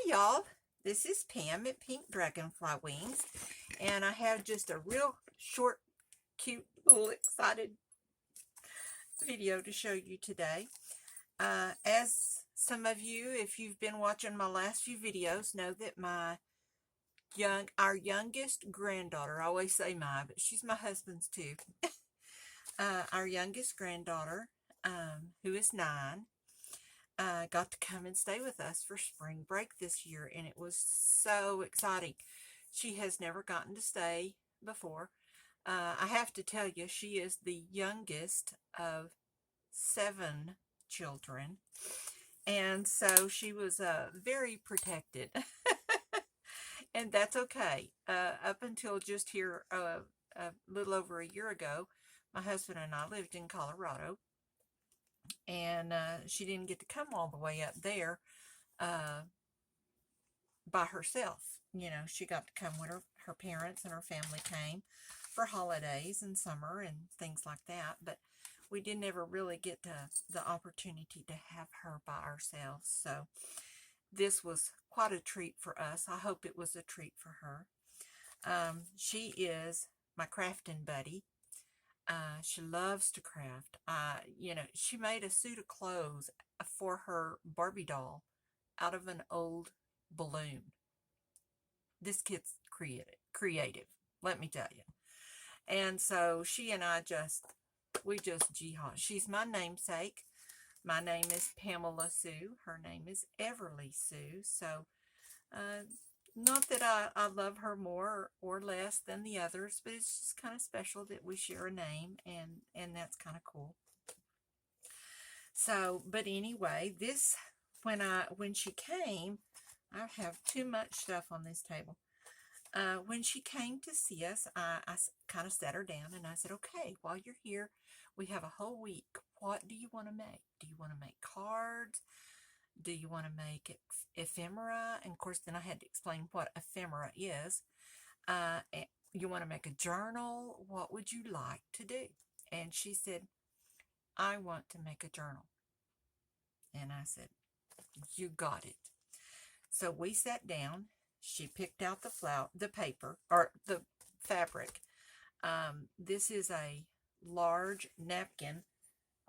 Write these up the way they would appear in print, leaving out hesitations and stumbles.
y'all, this is Pam at Pink Dragonfly Wings, and I have just a real short, cute, little excited video to show you today. As some of you, if you've been watching my last few videos, know that our youngest granddaughter, I always say my, but she's my husband's too. Our youngest granddaughter, who is 9, got to come and stay with us for spring break this year, and it was so exciting. She has never gotten to stay before. I have to tell you, she is the youngest of 7 children, and so she was very protected. And that's okay. Up until just here a little over a year ago, my husband and I lived in Colorado, and she didn't get to come all the way up there by herself. You know, she got to come when her parents and her family came for holidays and summer and things like that, but we didn't ever really get the opportunity to have her by ourselves. So this was quite a treat for us. I hope it was a treat for her. She is my crafting buddy. She loves to craft. She made a suit of clothes for her Barbie doll out of an old balloon. This kid's creative, let me tell you. And so she and I we just jihad. She's my namesake. My name is Pamela Sue. Her name is Everly Sue. So, not that I love her more or less than the others, but it's just kind of special that we share a name, and that's kind of cool. So, but anyway, when she came, I have too much stuff on this table. When she came to see us, I kind of sat her down and I said, okay, while you're here, we have a whole week. What do you want to make? Do you want to make cards? Do you want to make ephemera? And of course, then I had to explain what ephemera is. You want to make a journal? What would you like to do? And she said, I want to make a journal. And I said, you got it. So we sat down. She picked out the paper, or the fabric. This is a large napkin.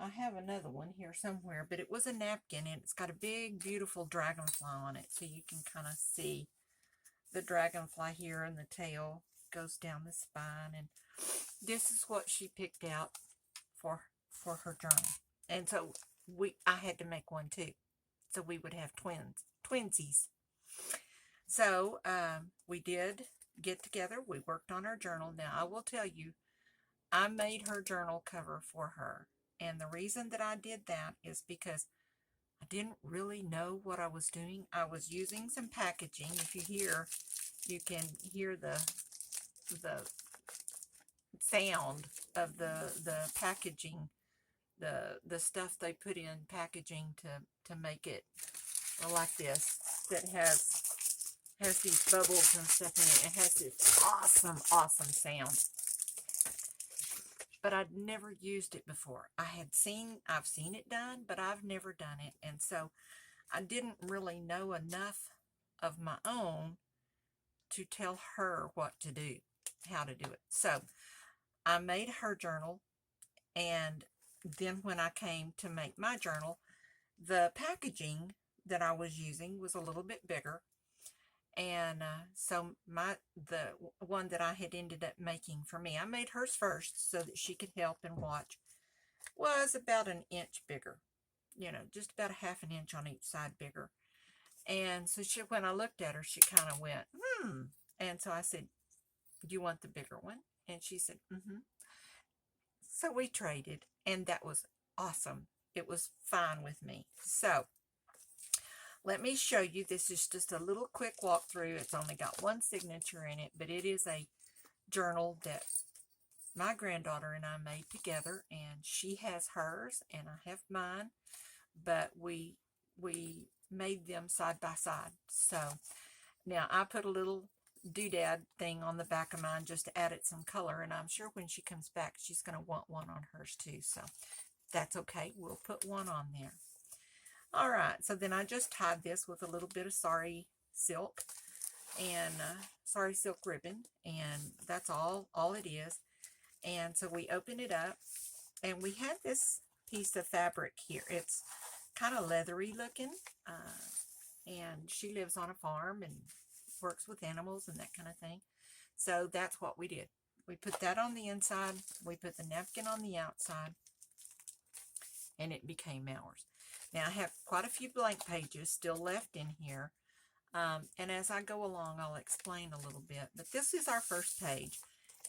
I have another one here somewhere, but it was a napkin, and it's got a big, beautiful dragonfly on it, so you can kind of see the dragonfly here, and the tail goes down the spine, and this is what she picked out for her journal. And so I had to make one too, so we would have twinsies. So we did get together. We worked on our journal. Now, I will tell you, I made her journal cover for her. And the reason that I did that is because I didn't really know what I was doing. I was using some packaging. If you can hear the sound of the packaging, the stuff they put in packaging to make it like this, that has these bubbles and stuff in it. It has this awesome sound. But I'd never used it before. I've seen it done, but I've never done it. And so I didn't really know enough of my own to tell her what to do, how to do it. So I made her journal, and then when I came to make my journal, the packaging that I was using was a little bit bigger. And so the one that I had ended up making for me, I made hers first so that she could help and watch, was about an inch bigger, just about a half an inch on each side bigger. And so when I looked at her, she kind of went, And so I said, do you want the bigger one? And she said, So we traded, and that was awesome. It was fine with me. So let me show you. This is just a little quick walkthrough. It's only got one signature in it, but it is a journal that my granddaughter and I made together, and she has hers and I have mine, but we made them side by side. So now I put a little doodad thing on the back of mine just to add it some color, and I'm sure when she comes back she's going to want one on hers too, so that's okay. We'll put one on there. All right, so then I just tied this with a little bit of sari silk, and sorry, silk ribbon, and that's all it is. And so we open it up, and we had this piece of fabric here. It's kind of leathery looking, and she lives on a farm and works with animals and that kind of thing. So that's what we did. We put that on the inside, we put the napkin on the outside, and it became ours. Now I have quite a few blank pages still left in here, and as I go along I'll explain a little bit, but this is our first page,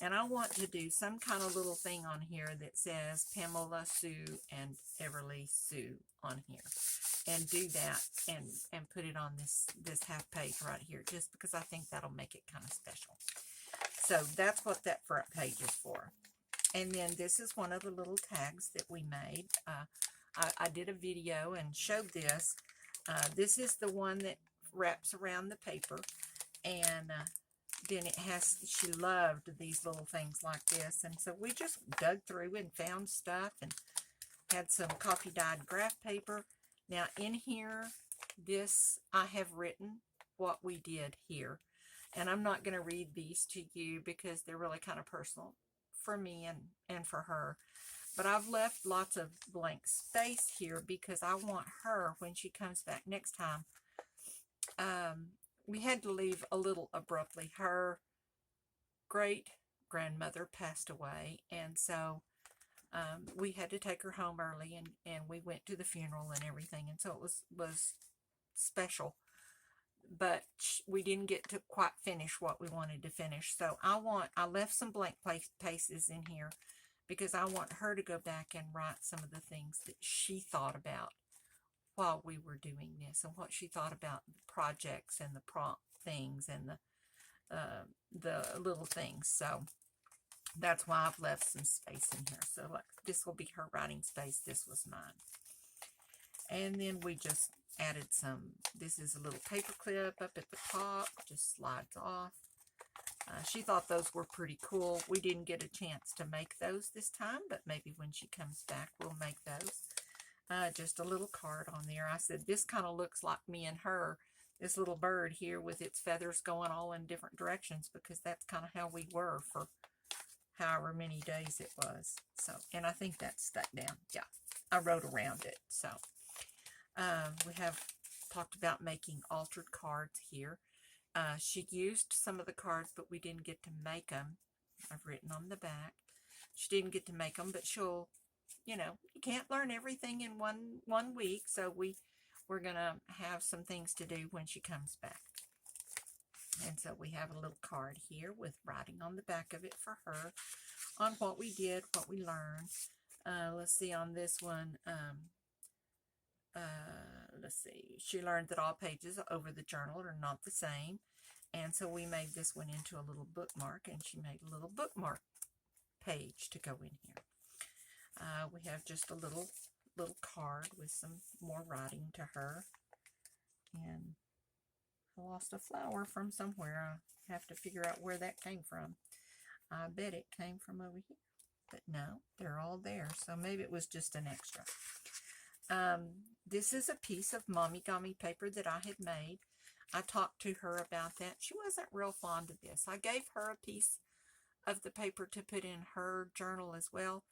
and I want to do some kind of little thing on here that says Pamela Sue and Everly Sue on here, and do that and put it on this half page right here, just because I think that'll make it kind of special. So that's what that front page is for. And then this is one of the little tags that we made. I did a video and showed this. This is the one that wraps around the paper, and then it has, she loved these little things like this, and so we just dug through and found stuff and had some coffee dyed graph paper. Now in here, this, I have written what we did here, and I'm not going to read these to you because they're really kind of personal for me and for her. But I've left lots of blank space here because I want her, when she comes back next time, we had to leave a little abruptly. Her great grandmother passed away, and so we had to take her home early, and we went to the funeral and everything, and so it was special. But we didn't get to quite finish what we wanted to finish. So I left some blank places in here because I want her to go back and write some of the things that she thought about while we were doing this, and what she thought about the projects and the prompt things and the little things. So that's why I've left some space in here. So like, this will be her writing space. This was mine. And then we just added some, this is a little paper clip up at the top, just slides off. She thought those were pretty cool. We didn't get a chance to make those this time, but maybe when she comes back, we'll make those. Just a little card on there. I said, this kind of looks like me and her, this little bird here with its feathers going all in different directions, because that's kind of how we were for however many days it was. So, and I think that's stuck down. Yeah, I wrote around it. So, we have talked about making altered cards here. She used some of the cards, but we didn't get to make them. I've written on the back. She didn't get to make them, but she'll, you know, you can't learn everything in one week, so we're gonna have some things to do when she comes back. And so we have a little card here with writing on the back of it for her on what we did, what we learned. Let's see, on this one, let's see, she learned that all pages over the journal are not the same, and so we made this one into a little bookmark, and she made a little bookmark page to go in here. We have just a little card with some more writing to her, and I lost a flower from somewhere. I have to figure out where that came from. I bet it came from over here, but no, they're all there, so maybe it was just an extra. This is a piece of Mommy Gummy paper that I had made. I talked to her about that. She wasn't real fond of this. I gave her a piece of the paper to put in her journal as well,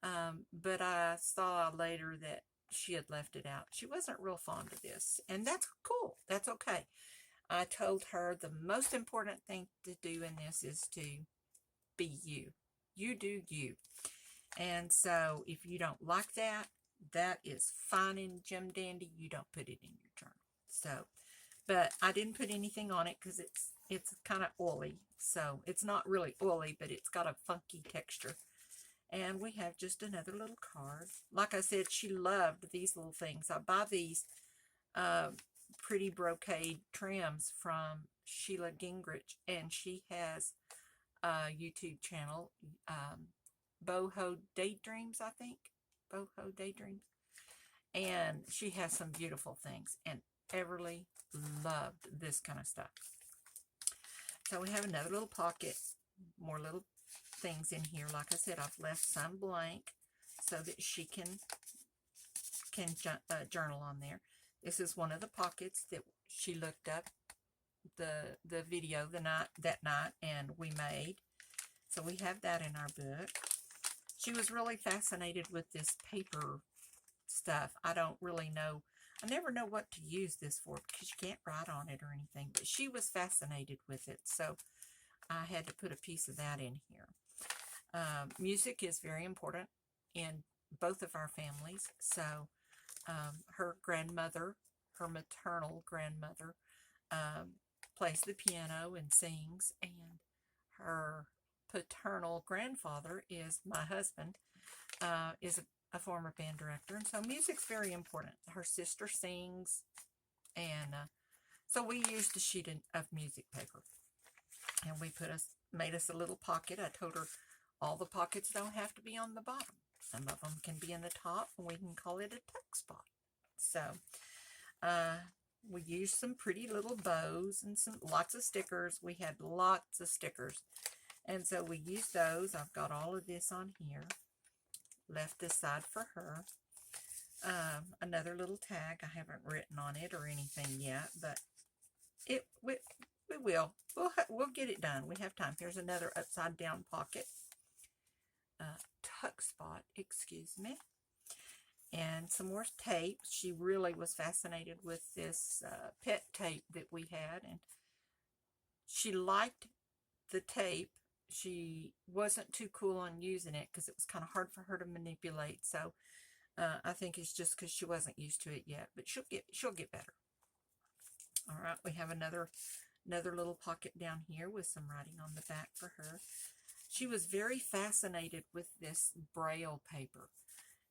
but I saw later that she had left it out. She wasn't real fond of this, and that's cool. That's okay. I told her the most important thing to do in this is to be you. You do you. And so if you don't like that, that is fine and Jim Dandy. You don't put it in your journal. So, but I didn't put anything on it because it's kind of oily. So it's not really oily, but it's got a funky texture. And we have just another little card. Like I said, she loved these little things. I buy these pretty brocade trims from Sheila Gingrich, and she has a YouTube channel, Boho Daydreams, I think. Boho Daydreams. And she has some beautiful things, and Everly loved this kind of stuff. So we have another little pocket, more little things in here. Like I said, I've left some blank so that she can journal on there. This is one of the pockets that she looked up the video that night, and we made. So we have that in our book. She was really fascinated with this paper stuff. I don't really know. I never know what to use this for because you can't write on it or anything. But she was fascinated with it, so I had to put a piece of that in here. Music is very important in both of our families. So her grandmother, her maternal grandmother, plays the piano and sings, and her paternal grandfather is my husband, is a former band director, and so music's very important. Her sister sings, and so we used a sheet of music paper, and we made us a little pocket. I told her all the pockets don't have to be on the bottom. Some of them can be in the top, and we can call it a tuck spot. So we used some pretty little bows and lots of stickers. We had lots of stickers, and so we used those. I've got all of this on here. Left this side for her. Another little tag. I haven't written on it or anything yet, but we will. We'll get it done. We have time. Here's another upside down pocket. Tuck spot, excuse me. And some more tape. She really was fascinated with this pet tape that we had, and she liked the tape. She wasn't too cool on using it because it was kind of hard for her to manipulate. So I think it's just because she wasn't used to it yet, but she'll get better. All right, we have another little pocket down here with some writing on the back for her. She was very fascinated with this Braille paper,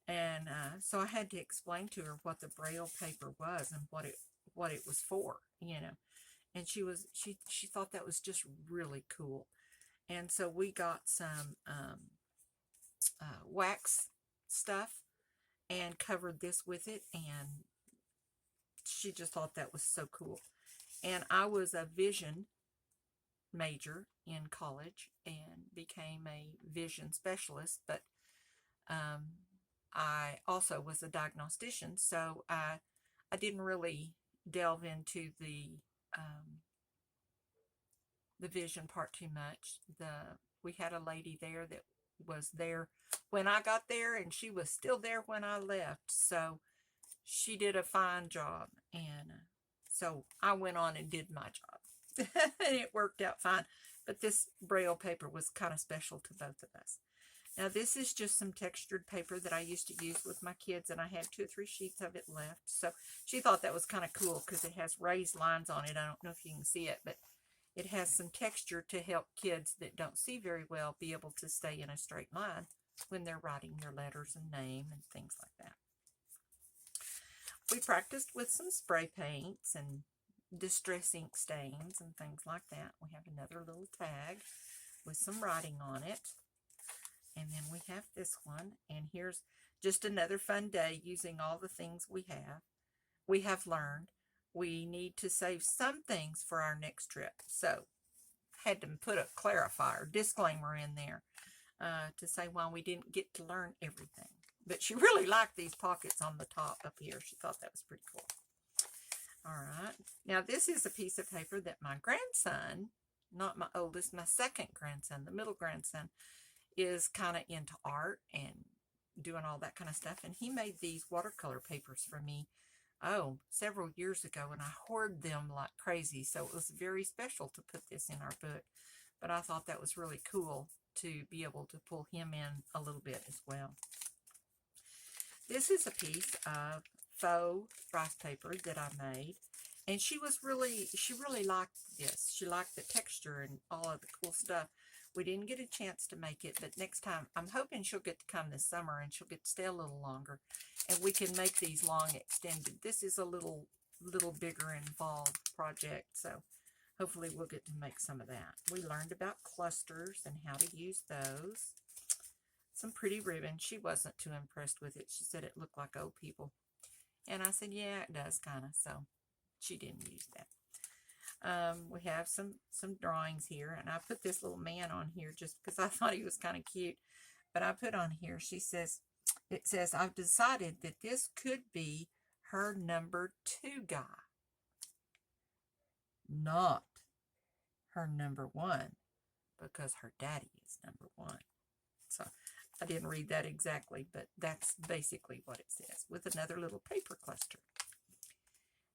and so I had to explain to her what the Braille paper was and what it was for, And she thought that was just really cool. And so we got some wax stuff and covered this with it, and she just thought that was so cool. And I was a vision major in college and became a vision specialist, but I also was a diagnostician, so I didn't really delve into the vision part too much. We had a lady there that was there when I got there, and she was still there when I left, so she did a fine job, and so I went on and did my job. And it worked out fine, but this Braille paper was kind of special to both of us. Now this is just some textured paper that I used to use with my kids, and I had 2 or 3 sheets of it left, so she thought that was kind of cool because it has raised lines on it. I don't know if you can see it, but it has some texture to help kids that don't see very well be able to stay in a straight line when they're writing their letters and name and things like that. We practiced with some spray paints and distress ink stains and things like that. We have another little tag with some writing on it. And then we have this one. And here's just another fun day using all the things we have learned. We need to save some things for our next trip. So had to put a clarifier, disclaimer in there to say why we didn't get to learn everything. But she really liked these pockets on the top up here. She thought that was pretty cool. All right. Now this is a piece of paper that my grandson, not my oldest, my second grandson, the middle grandson, is kind of into art and doing all that kind of stuff. And he made these watercolor papers for me, several years ago, and I hoard them like crazy. So it was very special to put this in our book. But I thought that was really cool to be able to pull him in a little bit as well. This is a piece of faux rice paper that I made, and she really liked this. She liked the texture and all of the cool stuff. We didn't get a chance to make it, but next time, I'm hoping she'll get to come this summer and she'll get to stay a little longer, and we can make these long extended. This is a little bigger involved project, so hopefully we'll get to make some of that. We learned about clusters and how to use those. Some pretty ribbon. She wasn't too impressed with it. She said it looked like old people. And I said, yeah, it does kind of. So she didn't use that. We have some drawings here. And I put this little man on here just because I thought he was kind of cute. But I put on here, it says, I've decided that this could be her number 2 guy. not her number one, because her daddy is number one. So I didn't read that exactly, but that's basically what it says, with another little paper cluster.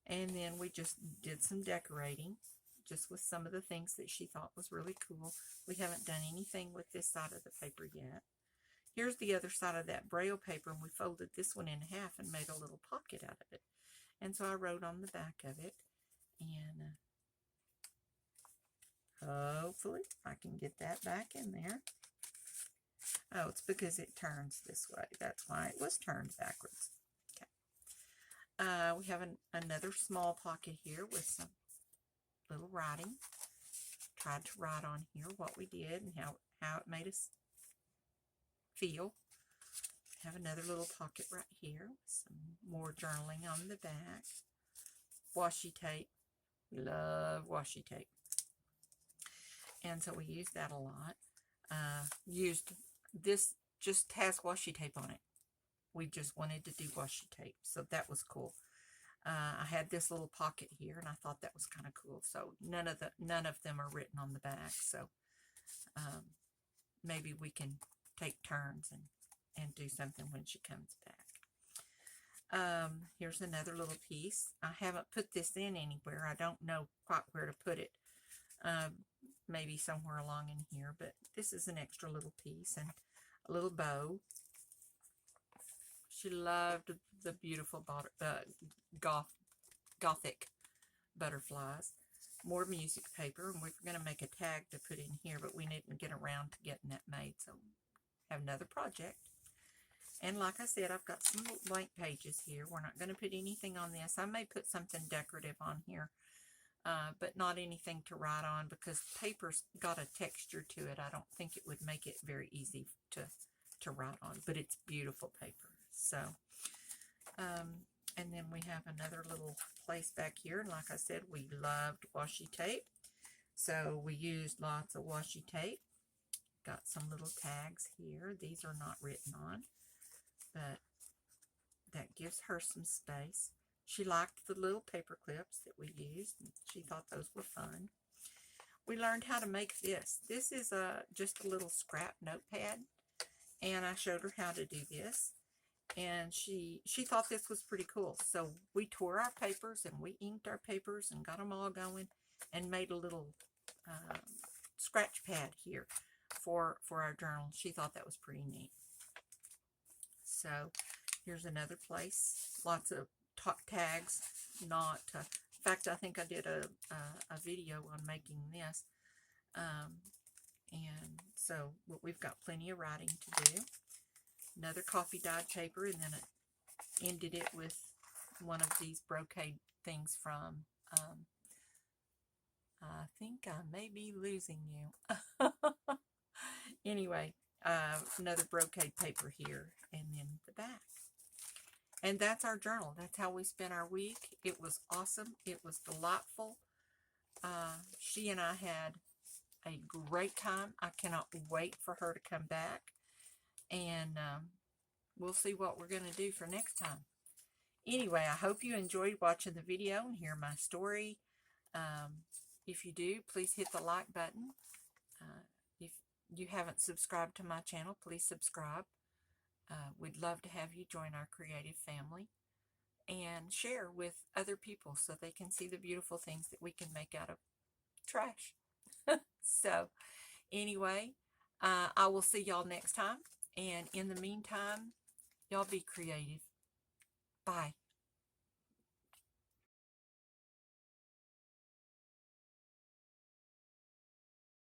And then we just did some decorating, just with some of the things that she thought was really cool. We haven't done anything with this side of the paper yet. Here's the other side of that Braille paper, and we folded this one in half and made a little pocket out of it. And so I wrote on the back of it, and hopefully I can get that back in there. Oh, it's because it turns this way. That's why it was turned backwards. Okay. We have another small pocket here with some little writing. Tried to write on here what we did and how it made us feel. Have another little pocket right here with some more journaling on the back. Washi tape. We love washi tape. And so we used that a lot. Used this, just has washi tape on it. We just wanted to do washi tape, so that was cool. I had this little pocket here, and I thought that was kind of cool. So none of them are written on the back. So maybe we can take turns and do something when she comes back. Here's another little piece. I haven't put this in anywhere. I don't know quite where to put it. Maybe somewhere along in here, but this is an extra little piece and a little bow. She loved the beautiful gothic butterflies. More music paper, and we were going to make a tag to put in here, but we didn't get around to getting that made, so have another project. And like I said, I've got some little blank pages here. We're not going to put anything on this. I may put something decorative on here, but not anything to write on, because paper's got a texture to it. I don't think it would make it very easy to write on, but it's beautiful paper. So, and then we have another little place back here. And like I said, we loved washi tape, so we used lots of washi tape. Got some little tags here. These are not written on, but that gives her some space. She liked the little paper clips that we used, and she thought those were fun. We learned how to make this. This is just a little scrap notepad, and I showed her how to do this, and she thought this was pretty cool. So we tore our papers, and we inked our papers and got them all going, and made a little scratch pad here for our journal. She thought that was pretty neat. So here's another place. Lots of tags. Not in fact, I think I did a video on making this, and so we've got plenty of writing to do. Another coffee dyed paper, and then it ended it with one of these brocade things from I think I may be losing you. Anyway, another brocade paper here, and then the back. And that's our journal. That's how we spent our week. It was awesome. It was delightful. She and I had a great time. I cannot wait for her to come back. And we'll see what we're going to do for next time. Anyway, I hope you enjoyed watching the video and hear my story. If you do, please hit the like button. If you haven't subscribed to my channel, please subscribe. We'd love to have you join our creative family and share with other people so they can see the beautiful things that we can make out of trash. So anyway, I will see y'all next time. And in the meantime, y'all be creative. Bye.